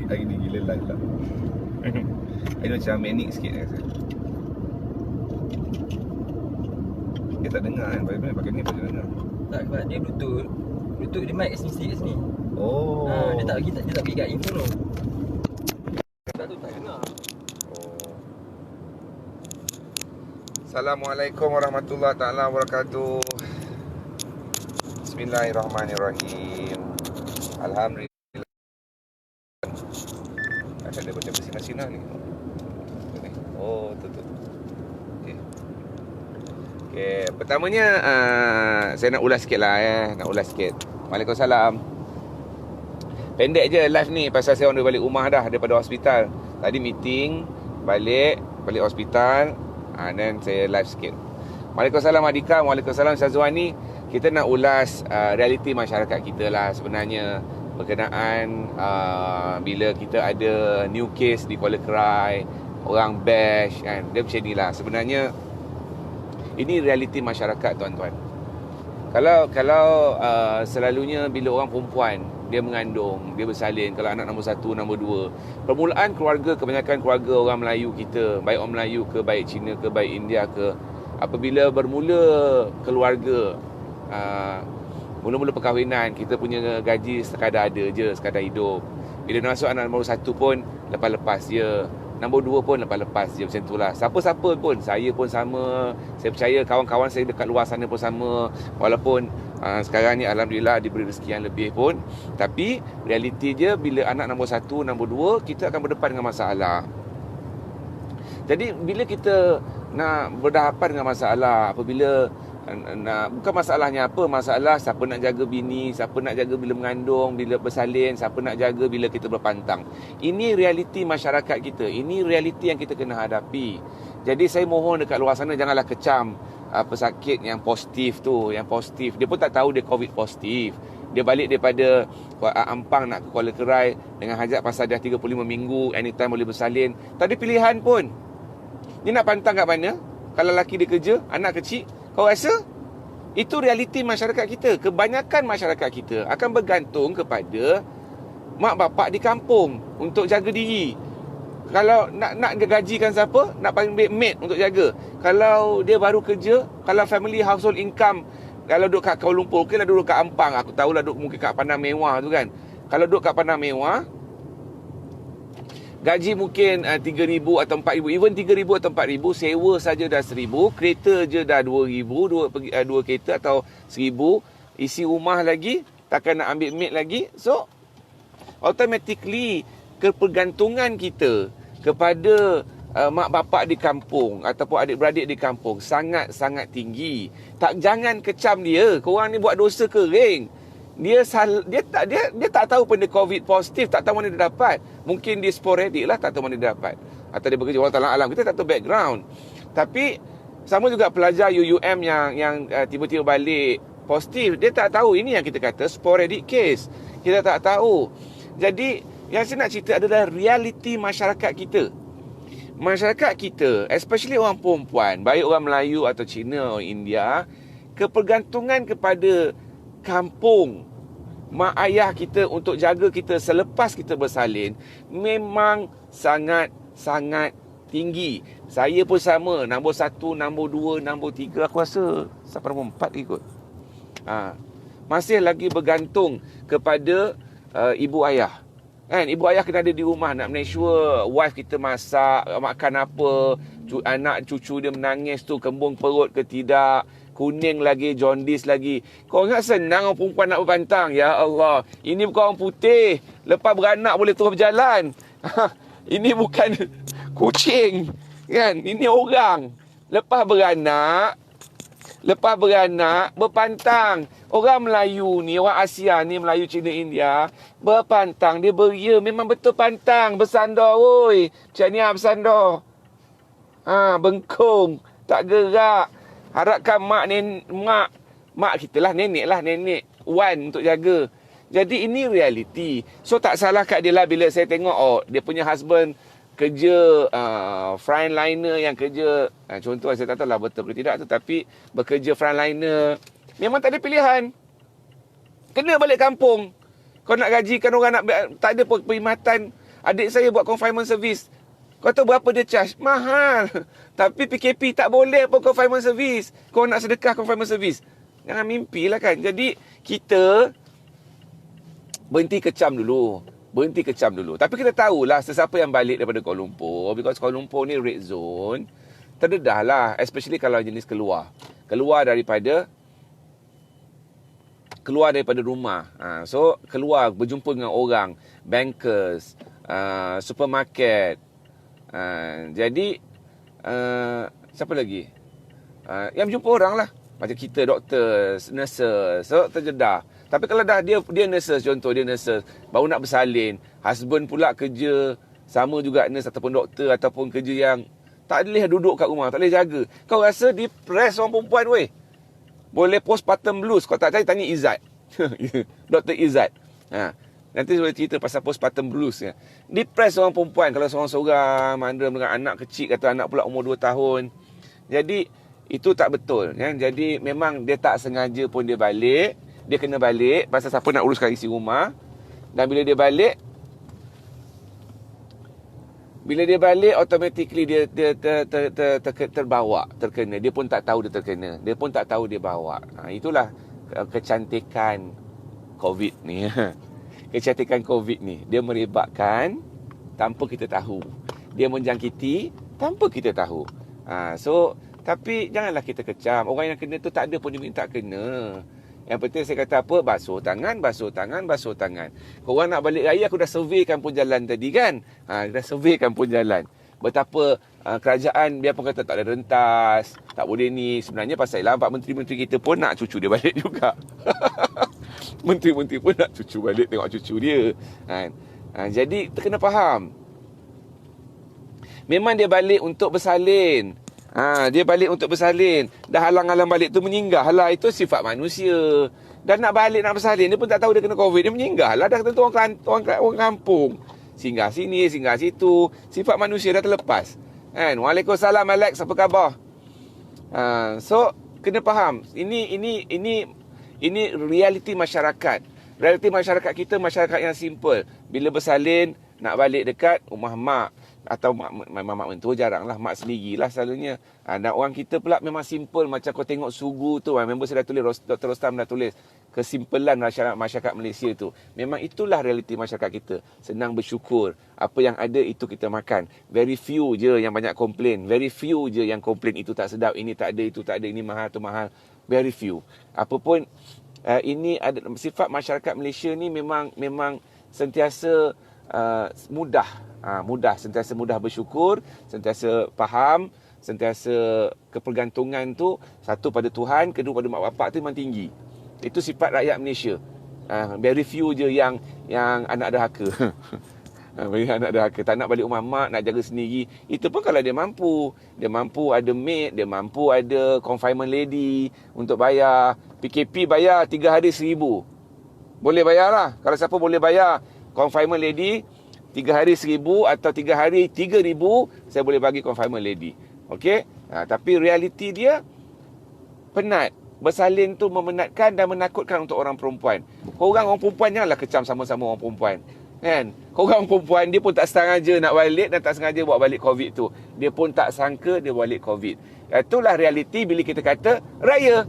hari ni gila live lah. Ini macam manic sikit rasa. Dia tak dengar kan, pakai ni pakai dengar. Tak, sebab dia Bluetooth dia mic kat sini. Oh. Dia tak bagi kat info tu. Sebab tu tak dengar. Assalamualaikum warahmatullahi taala wabarakatuh. Bismillahirrahmanirrahim. Alhamdulillah. Ada macam bersinar-sinar ni. Oh, tu. Okey, pertamanya saya nak ulas sikit lah Nak ulas sikit. Waalaikumsalam. Pendek je live ni pasal saya on balik rumah dah daripada hospital. Tadi meeting, balik hospital, dan saya live sikit. Waalaikumsalam Adika, waalaikumsalam Syazwani. Kita nak ulas realiti masyarakat kita lah sebenarnya berkenaan bila kita ada new case di Kuala Krai, orang bash kan. Dia macam ni lah sebenarnya. Ini realiti masyarakat tuan-tuan. Kalau selalunya bila orang perempuan dia mengandung, dia bersalin, kalau anak nombor 1, nombor 2, permulaan keluarga, kebanyakan keluarga orang Melayu kita, baik orang Melayu ke, baik Cina ke, baik India ke, apabila bermula keluarga, mula-mula perkahwinan, kita punya gaji sekadar ada je, sekadar hidup. Bila masuk anak nombor 1 pun lepas-lepas je, nombor 2 pun lepas-lepas je, macam itulah. Siapa-siapa pun, saya pun sama. Saya percaya kawan-kawan saya dekat luar sana pun sama. Walaupun sekarang ni Alhamdulillah diberi rezeki yang lebih pun, tapi realiti je bila anak nombor 1, nombor 2, kita akan berdepan dengan masalah. Jadi bila kita nak berhadapan dengan masalah, apabila bukan masalahnya apa, masalah siapa nak jaga bini, siapa nak jaga bila mengandung, bila bersalin, siapa nak jaga bila kita berpantang. Ini realiti masyarakat kita. Ini realiti yang kita kena hadapi. Jadi saya mohon dekat luar sana janganlah kecam pesakit yang positif tu, yang positif. Dia pun tak tahu dia COVID positif. Dia balik daripada Ampang nak ke Kuala Krai dengan hajat pasal dah 35 minggu, anytime boleh bersalin. Tak ada pilihan pun. Dia nak pantang kat mana? Kalau lelaki dia kerja, anak kecil, kau rasa? Itu realiti masyarakat kita. Kebanyakan masyarakat kita akan bergantung kepada mak bapak di kampung untuk jaga diri. Kalau nak gajikan siapa? Nak panggil maid untuk jaga. Kalau dia baru kerja, kalau family household income, kalau duduk kat Kuala Lumpur, okeylah duduk kat Ampang. Aku tahulah duduk mungkin kat Padang Mewah tu kan. Kalau duduk kat Padang Mewah, gaji mungkin 3,000 atau 4,000. Even 3,000 atau 4,000, sewa saja dah 1,000. Kereta je dah 2,000, dua kereta atau 1,000. Isi rumah lagi, takkan nak ambil maid lagi. So, automatically kepergantungan kita kepada mak bapak di kampung ataupun adik-beradik di kampung sangat-sangat tinggi. Jangan kecam dia. Korang ni buat dosa kering. Dia tak tahu pun dia COVID positif, tak tahu mana dia dapat. Mungkin dia sporadik lah, tak tahu mana dia dapat. Atau dia bekerja, Allah Ta'ala alam, kita tak tahu background. Tapi sama juga pelajar UUM yang tiba-tiba balik positif, dia tak tahu. Ini yang kita kata sporadic case. Kita tak tahu. Jadi yang saya nak cerita adalah realiti masyarakat kita. Masyarakat kita, especially orang perempuan, baik orang Melayu atau Cina atau India, kepergantungan kepada kampung, mak ayah kita untuk jaga kita selepas kita bersalin memang sangat-sangat tinggi. Saya pun sama, nombor 1, nombor 2, nombor 3, aku rasa sampai nombor 4 ikut. Masih lagi bergantung kepada ibu ayah. Kan, ibu ayah kena ada di rumah nak make sure wife kita masak, makan apa, anak cucu dia menangis tu kembung perut ke tidak, kuning lagi, jaundice lagi. Kau ingat senang orang perempuan nak berpantang? Ya Allah, ini bukan orang putih, lepas beranak boleh terus berjalan. Ini bukan kucing, kan? Ini orang. Lepas beranak berpantang. Orang Melayu ni, orang Asia ni, Melayu, Cina, India, berpantang, dia beria, memang betul pantang, bersandar, woi. Macam ni bersandar. Bengkung, tak gerak. Harapkan mak kita lah, nenek Wan untuk jaga. Jadi ini realiti. So tak salah kat dia lah bila saya tengok, dia punya husband kerja frontliner yang kerja, contoh saya tak tahu lah betul ke tidak, tetapi bekerja frontliner, memang tak ada pilihan, kena balik kampung. Kau nak gajikan orang, tak ada perkhidmatan Adik saya buat confinement service. Kau tahu berapa dia charge? Mahal. Tapi PKP tak boleh pun confinement service. Kau nak sedekah confinement service. Jangan mimpi lah kan. Jadi kita berhenti kecam dulu. Tapi kita tahulah sesiapa yang balik daripada Kuala Lumpur. Because Kuala Lumpur ni red zone. Terdedah lah. Especially kalau jenis keluar. Keluar daripada rumah. So keluar berjumpa dengan orang. Bankers. Supermarket. Jadi siapa lagi? Yang berjumpa orang lah. Macam kita, doktor, nurses. So terjedah. Tapi kalau dah dia nurses, contoh dia nurses, baru nak bersalin, husband pula kerja sama juga nurse ataupun doktor, ataupun kerja yang tak boleh duduk kat rumah, tak boleh jaga. Kau rasa depress orang perempuan weh? Boleh postpartum blues. Kau tak tanya Izzat. Dr. Izzat. Nanti saya cerita pasal postpartum blues ya. Depress orang perempuan kalau seorang-seorang, mana dengan anak kecil, kata anak pula umur 2 tahun. Jadi itu tak betul ya. Jadi memang dia tak sengaja pun dia balik. Dia kena balik pasal siapa nak uruskan isi rumah. Dan bila dia balik automatically dia terbawa, terkena. Dia pun tak tahu dia terkena. Dia pun tak tahu dia bawa. Itulah kecantikan COVID ni. Kecantikan COVID ni. Dia merebakkan tanpa kita tahu. Dia menjangkiti tanpa kita tahu. Tapi janganlah kita kecam. Orang yang kena tu tak ada pun dia minta kena. Yang penting saya kata apa? Basuh tangan. Korang nak balik raya, aku dah surveykan pun jalan tadi kan? Dah surveykan pun jalan. Betapa kerajaan biarpun kata tak ada rentas, tak boleh ni. Sebenarnya pasal lambat menteri-menteri kita pun nak cucu dia balik juga. Menteri-menteri pun nak cucu balik tengok cucu dia. Jadi kena faham. Memang dia balik untuk bersalin. Dia balik untuk bersalin. Dah halang-halang balik tu menyinggah lah. Itu sifat manusia. Dan nak balik nak bersalin, dia pun tak tahu dia kena COVID. Dia menyinggah lah. Dah tentu orang kampung. Singgah sini, singgah situ. Sifat manusia dah terlepas. Waalaikumsalam Alex, apa khabar? So kena faham. Ini realiti masyarakat. Realiti masyarakat kita, masyarakat yang simple. Bila bersalin, nak balik dekat rumah mak. Atau mak mentua jarang lah. Mak sendirilah selalunya. Dan orang kita pula memang simple. Macam kau tengok Sugu tu. Member saya dah tulis, Dr. Rostam dah tulis. Kesimpulan masyarakat Malaysia tu. Memang itulah realiti masyarakat kita. Senang bersyukur. Apa yang ada itu kita makan. Very few je yang banyak komplain. Very few je yang komplain itu tak sedap. Ini tak ada, itu tak ada. Ini mahal, tu mahal. Very few. Apapun ini ada sifat masyarakat Malaysia ni memang sentiasa mudah, sentiasa mudah bersyukur, sentiasa faham, sentiasa kepergantungan tu satu pada Tuhan, kedua pada mak bapak tu memang tinggi. Itu sifat rakyat Malaysia. Very few je yang anak derhaka. Anak derhaka, tak nak balik rumah mak, nak jaga sendiri. Itu pun kalau dia mampu. Dia mampu ada maid, dia mampu ada confinement lady untuk bayar. PKP bayar 3 hari 1,000. Boleh bayar lah. Kalau siapa boleh bayar confinement lady 3 hari 1,000 atau 3 hari 3,000, saya boleh bagi confinement lady. Okey? Tapi realiti dia penat. Bersalin tu memenatkan dan menakutkan untuk orang perempuan. Orang perempuan janganlah kecam sama-sama orang perempuan. Kan? Orang perempuan dia pun tak sengaja nak balik dan tak sengaja buat balik COVID tu. Dia pun tak sangka dia balik COVID. Itulah realiti bila kita kata raya.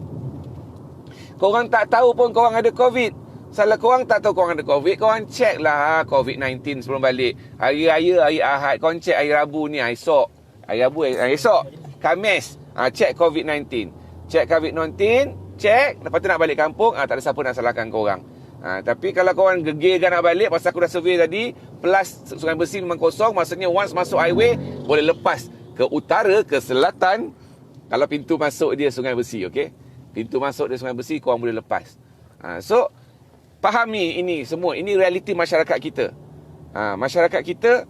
Korang tak tahu pun korang ada COVID. Salah korang tak tahu korang ada COVID, korang check lah COVID-19 sebelum balik. Hari Raya, hari Ahad, korang check hari Rabu ni, esok. Hari Rabu, esok. Khamis, check COVID-19. Check COVID-19, check. Lepas tu nak balik kampung, tak ada siapa nak salahkan korang. Tapi kalau korang gegirkan nak balik, pasal aku dah survey tadi, plus Sungai Besi memang kosong, maksudnya once masuk highway, boleh lepas ke utara, ke selatan. Kalau pintu masuk dia Sungai Besi, okey? Pintu masuk dia Sungai Besi, korang boleh lepas. So, fahami ini semua. Ini realiti masyarakat kita. Masyarakat kita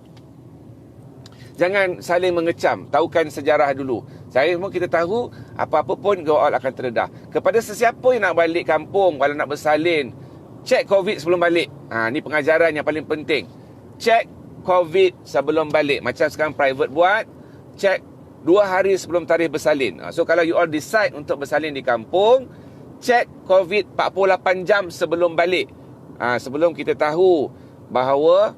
jangan saling mengecam. Tahukan sejarah dulu. Semua kita tahu apa-apa pun go out akan terdedah. Kepada sesiapa yang nak balik kampung, kalau nak bersalin, check COVID sebelum balik. Ni pengajaran yang paling penting. Check COVID sebelum balik. Macam sekarang private buat, check 2 hari sebelum tarikh bersalin. So kalau you all decide untuk bersalin di kampung, check COVID 48 jam sebelum balik. Sebelum kita tahu bahawa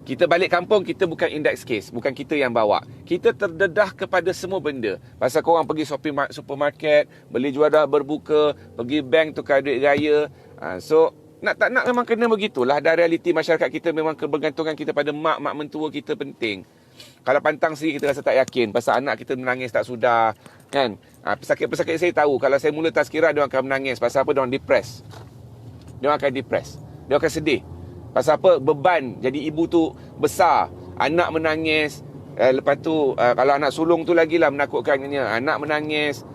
kita balik kampung, kita bukan index case. Bukan kita yang bawa. Kita terdedah kepada semua benda. Pasal korang pergi supermarket, beli juadah berbuka, pergi bank tukar duit raya. So, nak tak nak memang kena begitulah. Dan realiti masyarakat kita memang kebergantungan kita pada mak mentua kita penting. Kalau pantang sendiri kita rasa tak yakin. Pasal anak kita menangis tak sudah. Kan? Pesakit-pesakit saya tahu. Kalau saya mula tazkirah, dia akan menangis. Pasal apa? Dia orang depress. Dia akan depress. Dia akan sedih. Pasal apa? Beban jadi ibu tu besar. Anak menangis. Lepas tu kalau anak sulung tu lagi lah menakutkannya. Anak menangis.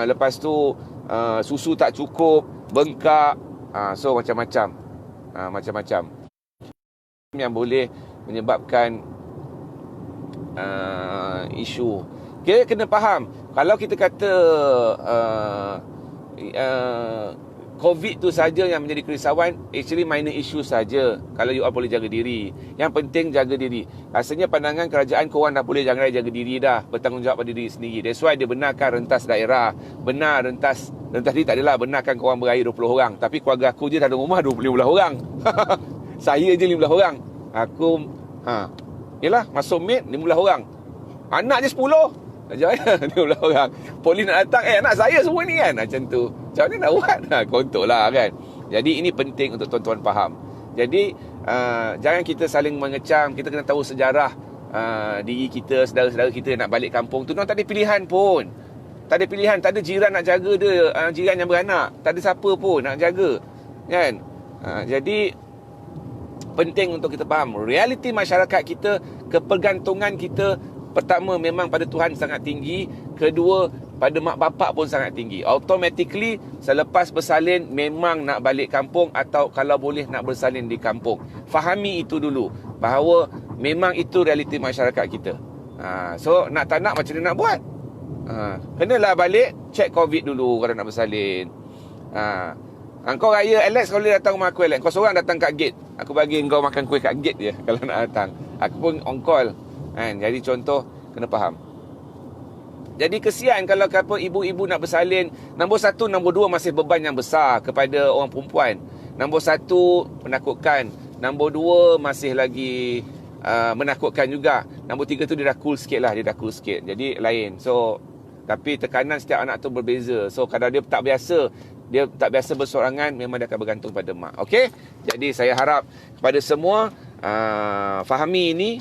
Lepas tu susu tak cukup, bengkak. So macam-macam. Macam-macam yang boleh menyebabkan isu. Kita kena faham. Kalau kita kata COVID tu saja yang menjadi kerisauan, actually minor issue saja. Kalau you all boleh jaga diri. Yang penting jaga diri. Rasanya pandangan kerajaan korang dah boleh jaga diri dah. Bertanggungjawab pada diri sendiri. That's why dia benarkan rentas daerah. Benar rentas ni tak adalah benarkan korang berair 20 orang. Tapi keluarga aku je dalam rumah 15 orang. Saya je 15 orang. Aku yelah, masuk maid 15 orang. Anak je 10. Ajar 15 orang. Polis nak datang, anak saya semua ni kan. Macam tu. Macam mana nak buat? Kontok lah kan. Jadi ini penting untuk tuan-tuan faham. Jadi jangan kita saling mengecam. Kita kena tahu sejarah diri kita, saudara-saudara kita nak balik kampung tu. Tak ada pilihan pun. Tak ada pilihan. Tak ada jiran nak jaga dia. Jiran yang beranak. Tak ada siapa pun nak jaga. Kan? Jadi penting untuk kita faham. Realiti masyarakat kita, kepergantungan kita, pertama memang pada Tuhan sangat tinggi. Kedua, pada mak bapak pun sangat tinggi. Automatically selepas bersalin memang nak balik kampung, atau kalau boleh nak bersalin di kampung. Fahami itu dulu, bahawa memang itu realiti masyarakat kita. So nak tak nak macam mana nak buat? Kenalah balik, check COVID dulu kalau nak bersalin. Kau raya Alex, kau boleh datang rumah aku Alex. Kau seorang datang kat gate, aku bagi kau makan kuih kat gate je kalau nak datang. Aku pun on call kan. Jadi contoh, kena faham. Jadi kesian kalau ibu-ibu nak bersalin. Nombor satu, nombor dua masih beban yang besar kepada orang perempuan. Nombor satu, menakutkan. Nombor dua, masih lagi menakutkan juga. Nombor tiga tu dia dah cool sikit lah. Dia dah cool sikit. Jadi lain. So, tapi tekanan setiap anak tu berbeza. So, kalau dia tak biasa bersorangan, memang dia akan bergantung pada mak. Okey? Jadi saya harap kepada semua fahami ini.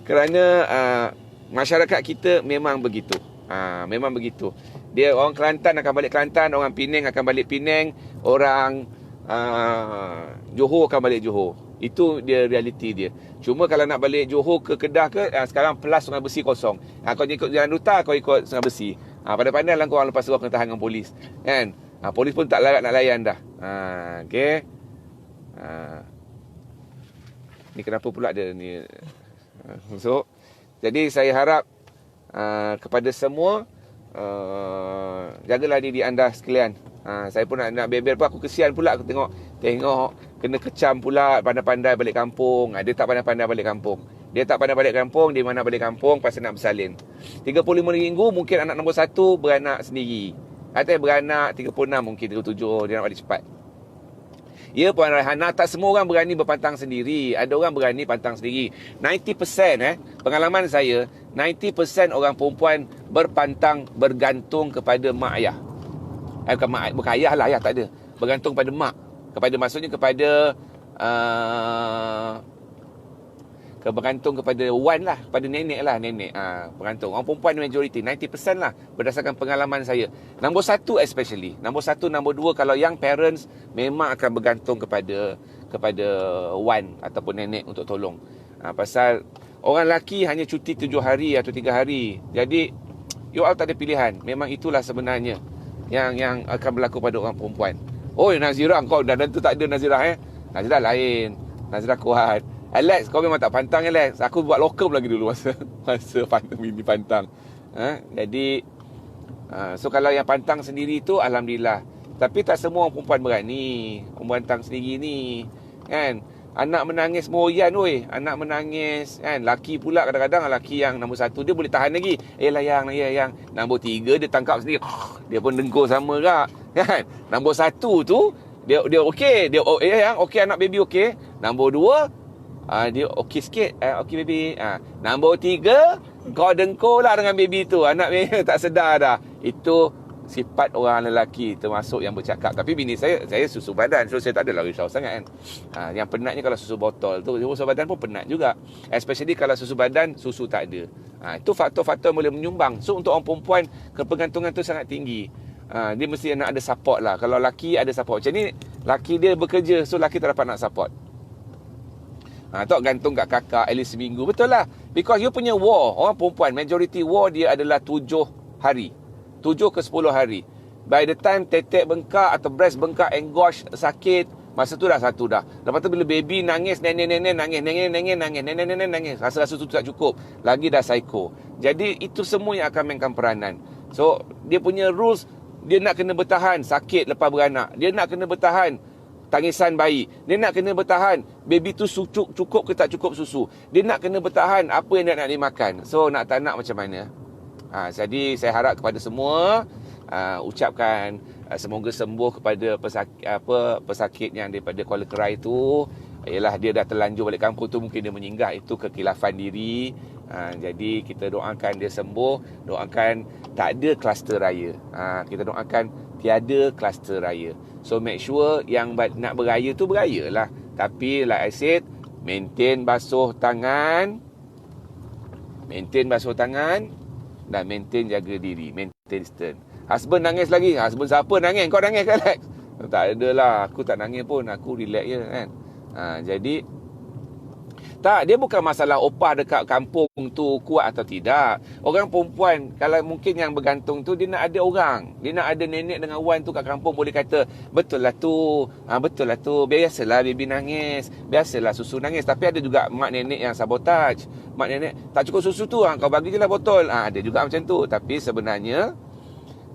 Kerana masyarakat kita memang begitu. Memang begitu. Dia orang Kelantan akan balik Kelantan, orang Penang akan balik Penang, orang Johor akan balik Johor. Itu dia realiti dia. Cuma kalau nak balik Johor ke Kedah ke, sekarang Pelas Sungai Besi kosong. Kau ikut Jalan Duta, kau ikut Sungai Besi. Pandai-pandai lah korang lepas suruh kena tahan dengan polis. Kan? Polis pun tak larat nak layan dah. Okay. Ni kenapa pula dia ni. So, jadi saya harap kepada semua, jagalah diri anda sekalian. Saya pun nak beber pun, aku kesian pula aku tengok kena kecam pula, pandai-pandai balik kampung. Dia tak pandai-pandai balik kampung. Dia tak pandai balik kampung, dia mana balik kampung pasal nak bersalin. 35 minggu mungkin anak nombor 1 beranak sendiri. Atau beranak 36, mungkin 37 dia nak balik cepat. Ya Puan Raihana, tak semua orang berani berpantang sendiri. Ada orang berani pantang sendiri. 90% pengalaman saya, 90% orang perempuan berpantang bergantung kepada mak ayah. Bukan ayah lah, ayah tak ada. Bergantung pada mak. Maksudnya kepada bergantung kepada wan lah, kepada nenek lah, bergantung. Orang perempuan majoriti 90% lah, berdasarkan pengalaman saya. Nombor 1 especially, nombor 1, nombor 2, kalau young parents memang akan bergantung kepada wan ataupun nenek untuk tolong. Pasal orang lelaki hanya cuti 7 hari atau 3 hari. Jadi you all tak ada pilihan. Memang itulah sebenarnya yang akan berlaku pada orang perempuan. Oi Nazirah, kau dah tentu tak ada Nazirah Nazirah lain. Nazirah kuat. Alex, kau memang tak pantang Alex. Aku buat lokum lagi dulu masa mini pantang. Jadi so kalau yang pantang sendiri tu alhamdulillah. Tapi tak semua orang perempuan berani pantang sendiri ni. Kan? Anak menangis moyan weh. Anak menangis kan. Laki pula kadang-kadang laki yang nombor 1 dia boleh tahan lagi. Layang. Nombor 3 dia tangkap sendiri. Dia pun dengkur sama kak. Kan? Nombor 1 tu dia okey, yang okey, anak baby okey. Nombor 2 dia okey sikit, okey baby. Nombor 3 kau dengkur lah dengan baby tu, anak baby tak sedar dah. Itu sifat orang lelaki, termasuk yang bercakap. Tapi bini saya susu badan, so saya tak adalah risau sangat kan. Yang penatnya kalau susu botol tu, susu badan pun penat juga, especially kalau susu badan susu tak ada. Itu faktor-faktor yang boleh menyumbang. So untuk orang perempuan, kepergantungan tu sangat tinggi. Dia mesti nak ada support lah. Kalau laki ada support. Macam ni, laki dia bekerja, so laki tak dapat nak support. Tak gantung kat kakak at least seminggu. Betul lah. Because you punya war, orang perempuan, majority war dia adalah 7 hari. 7 ke 10 hari. By the time tetek bengkak atau breast bengkak, engorge, sakit, masa tu dah satu dah. Lepas tu bila baby nangis, nenek-nenek nangis, nenek-nenek nangis, rasa-rasa tu tak cukup, lagi dah psycho. Jadi itu semua yang akan mainkan peranan. So dia punya rules, dia nak kena bertahan sakit lepas beranak, dia nak kena bertahan tangisan bayi, dia nak kena bertahan baby tu cukup ke tak cukup susu, dia nak kena bertahan apa yang dia nak dimakan. So nak tak nak macam mana. Jadi saya harap kepada semua, ucapkan semoga sembuh kepada pesakit yang daripada Kuala Kerai tu. Ialah dia dah terlanjur balik kampung tu, mungkin dia menyenggah, itu kekhilafan diri. Jadi kita doakan dia sembuh, doakan tak ada kluster raya. Kita doakan tiada kluster raya. So make sure yang nak beraya tu berayalah. Tapi like I said, maintain basuh tangan, dan maintain jaga diri, maintain distance. Husband nangis lagi. Husband siapa nangis? Kau nangis ke Alex? Tak adalah, aku tak nangis pun, aku relax je kan. Jadi tak, dia bukan masalah opah dekat kampung tu kuat atau tidak. Orang perempuan, kalau mungkin yang bergantung tu, dia nak ada orang, dia nak ada nenek dengan wan tu kat kampung, boleh kata betul lah tu, biasalah baby nangis, biasalah susu nangis. Tapi ada juga mak nenek yang sabotage. Mak nenek tak cukup susu tu, kau bagi je lah botol. Ada juga macam tu. Tapi sebenarnya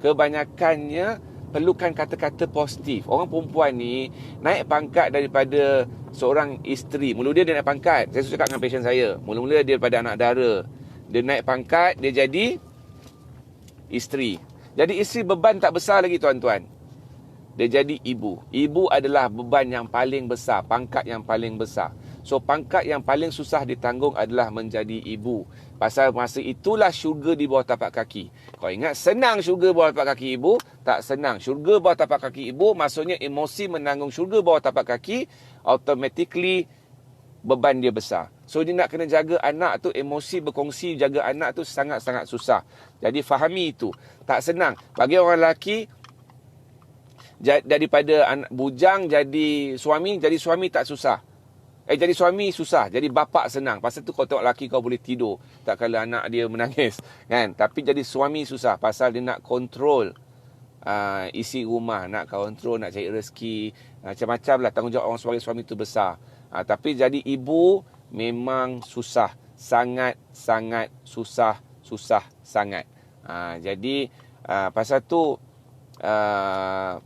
kebanyakannya perlukan kata-kata positif. Orang perempuan ni naik pangkat daripada seorang isteri. Mula-mula dia naik pangkat. Saya cakap dengan pasien saya, mula-mula dia daripada anak dara, dia naik pangkat, dia jadi isteri. Jadi isteri beban tak besar lagi tuan-tuan. Dia jadi ibu. Ibu adalah beban yang paling besar, pangkat yang paling besar. So pangkat yang paling susah ditanggung adalah menjadi ibu. Pasal masa itulah syurga di bawah tapak kaki. Kau ingat, senang syurga bawah tapak kaki ibu? Tak senang. Syurga bawah tapak kaki ibu, maksudnya emosi menanggung syurga bawah tapak kaki, automatically beban dia besar. So dia nak kena jaga anak tu, emosi berkongsi, jaga anak tu sangat-sangat susah. Jadi fahami itu. Tak senang. Bagi orang lelaki, daripada anak bujang jadi suami tak susah. Jadi suami susah, jadi bapak senang. Pasal tu kau tengok lelaki kau boleh tidur tak kala anak dia menangis kan. Tapi jadi suami susah, pasal dia nak kontrol isi rumah, nak kontrol, nak cari rezeki, macam-macam lah. Tanggungjawab orang sebagai suami tu besar. Tapi jadi ibu memang susah, sangat-sangat susah sangat. Jadi pasal tu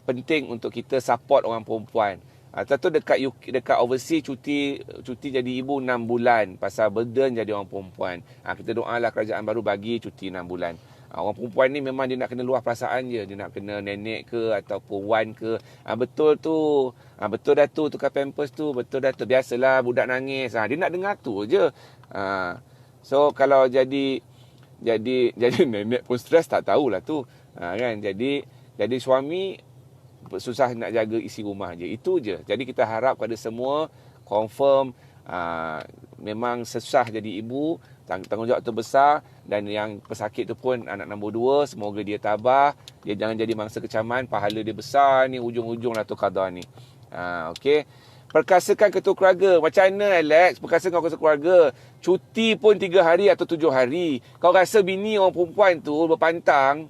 penting untuk kita support orang perempuan. Tentu dekat overseas cuti jadi ibu 6 bulan pasal burden jadi orang perempuan. Kita doalah kerajaan baru bagi cuti 6 bulan. Orang perempuan ni memang dia nak kena luah perasaan je. Dia nak kena nenek ke ataupun wan ke. Betul tu. Betul dah tu, tukar pampers tu. Betul dah tu. Biasalah budak nangis. Dia nak dengar tu je. So kalau jadi nenek pun stres, tak tahulah tu. Kan? Jadi suami susah nak jaga isi rumah je. Itu je. Jadi kita harap pada semua confirm memang susah jadi ibu, tanggungjawab tu besar. Dan yang pesakit tu pun anak nombor 2, semoga dia tabah, dia jangan jadi mangsa kecaman, pahala dia besar ni, ujung-ujung lah tu qada ni. Okey. Perkasakan ketua keluarga. Macam mana Alex perkasakan ketua keluarga? Cuti pun 3 hari atau 7 hari. Kau rasa bini orang perempuan tu berpantang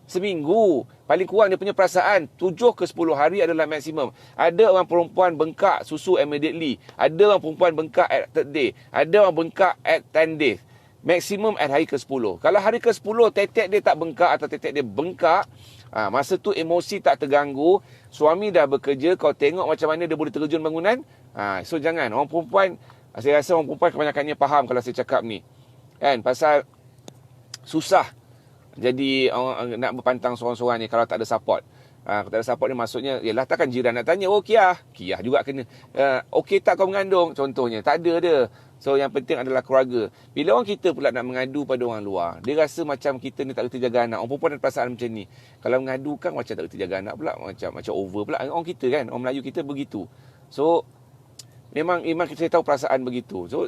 seminggu? Paling kurang dia punya perasaan 7 ke 10 hari adalah maksimum. Ada orang perempuan bengkak susu immediately. Ada orang perempuan bengkak at 3rd day. Ada orang bengkak at 10 days. Maksimum at hari ke-10. Kalau hari ke-10 tetek dia tak bengkak atau tetek dia bengkak, masa tu emosi tak terganggu, suami dah bekerja, kau tengok macam mana dia boleh terjun bangunan. So jangan. Orang perempuan, saya rasa orang perempuan kebanyakannya faham kalau saya cakap ni. Kan? Pasal susah jadi orang nak berpantang seorang-seorang ni kalau tak ada support. Tak ada support ni maksudnya, yelah takkan jiran nak tanya, oh Kiah juga kena. Okey tak kau mengandung? Contohnya, tak ada dia. So yang penting adalah keluarga. Bila orang kita pula nak mengadu pada orang luar, dia rasa macam kita ni tak reti jaga anak. Orang perempuan ada perasaan macam ni. Kalau mengadukan macam tak reti jaga anak pula, macam over pula. Orang kita kan, orang Melayu kita begitu. So memang saya tahu perasaan begitu. So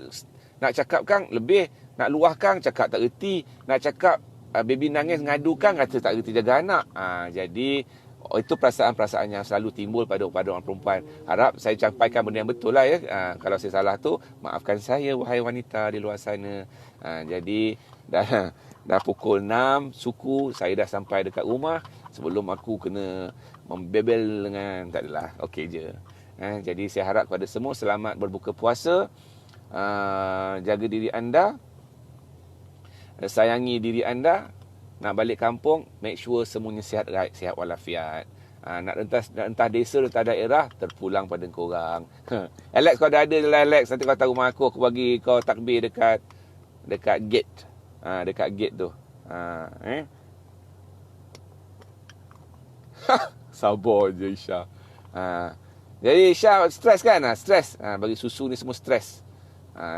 nak cakap kan lebih, nak luahkan cakap tak reti, nak cakap baby nangis ngadukan kata tak reti jaga anak. Jadi itu perasaan-perasaan yang selalu timbul pada orang perempuan. Harap saya sampaikan benda yang betul lah ya. Kalau saya salah tu, maafkan saya wahai wanita di luar sana. Jadi dah pukul 6 suku, saya dah sampai dekat rumah sebelum aku kena membebel dengan tak adalah. Okey je. Jadi saya harap kepada semua selamat berbuka puasa. Jaga diri anda. Sayangi diri anda. Nak balik kampung, make sure semuanya sihat walafiat. Nak entah desa, entah daerah, terpulang pada korang. Alex, kau dah ada je lah Alex. Nanti kau tahu rumah aku bagi kau takbir dekat gate. Dekat gate tu. Sabar je Isha. Jadi Isha stres kan? Stres. Bagi susu ni semua stres.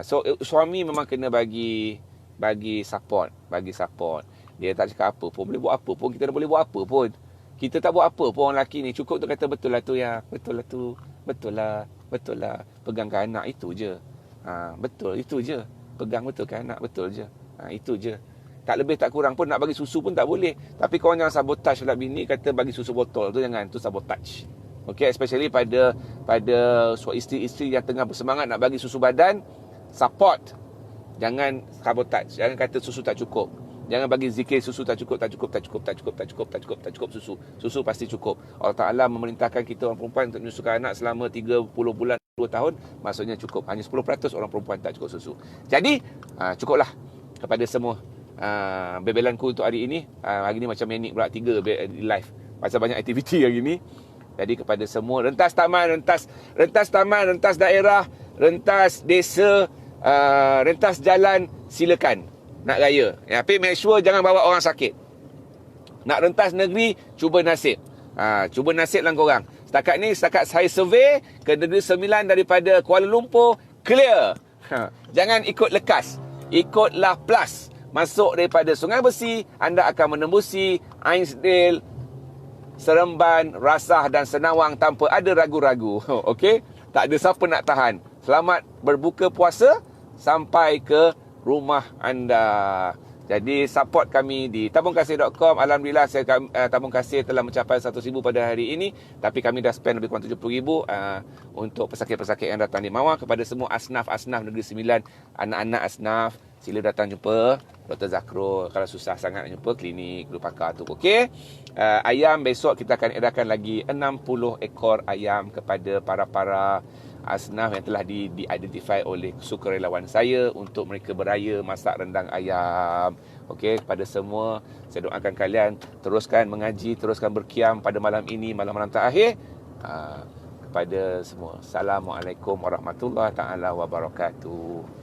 So suami memang kena bagi support. Dia tak cakap apa pun, boleh buat apa pun, kita dah boleh buat apa pun. Kita tak buat apa pun orang lelaki ni. Cukup tu kata betul lah tu ya. Betul lah tu. Betul lah. Pegangkan anak itu je. Betul, itu je. Pegang betul kan anak, betul je. Itu je. Tak lebih tak kurang pun, nak bagi susu pun tak boleh. Tapi korang jangan sabotage lah bini kata bagi susu botol tu, jangan. Tu sabotage. Okay, especially pada isteri-isteri yang tengah bersemangat nak bagi susu badan, support. Jangan sabotage. Jangan kata susu tak cukup. Jangan bagi zikir susu tak cukup susu. Susu pasti cukup. Allah Ta'ala memerintahkan kita orang perempuan untuk menyusukan anak selama 30 bulan 2 tahun. Maksudnya cukup. Hanya 10% orang perempuan tak cukup susu. Jadi cukuplah kepada semua bebelanku untuk hari ini. Hari ini macam manic pula 3 live. Pasal banyak aktiviti hari ini. Jadi kepada semua, rentas taman, rentas daerah, rentas desa, rentas jalan, silakan. Nak raya. Tapi make sure jangan bawa orang sakit. Nak rentas negeri, cuba nasib. Cuba nasib lah korang. Setakat saya survey ke Negeri Sembilan daripada Kuala Lumpur, clear. Jangan ikut lekas. Ikutlah plus. Masuk daripada Sungai Besi, anda akan menembusi Ainsdale, Seremban, Rasah dan Senawang tanpa ada ragu-ragu. Okey? Tak ada siapa nak tahan. Selamat berbuka puasa sampai ke rumah anda. Jadi support kami di tabungkasih.com. Alhamdulillah tabung kasih telah mencapai 100,000 pada hari ini. Tapi kami dah spend lebih kurang 70,000 untuk pesakit-pesakit yang datang di Mawar. Kepada semua asnaf Negeri Sembilan, anak-anak asnaf, sila datang jumpa Dr. Zakro. Kalau susah sangat nak jumpa klinik Guru Pakar tu. Okey. Ayam besok kita akan edarkan lagi 60 ekor ayam kepada para asnaf yang telah di-identify oleh sukarelawan saya untuk mereka beraya masak rendang ayam. Okey, kepada semua saya doakan kalian teruskan mengaji, teruskan berkiam pada malam ini, malam terakhir. Kepada semua, Assalamualaikum warahmatullahi taala wabarakatuh.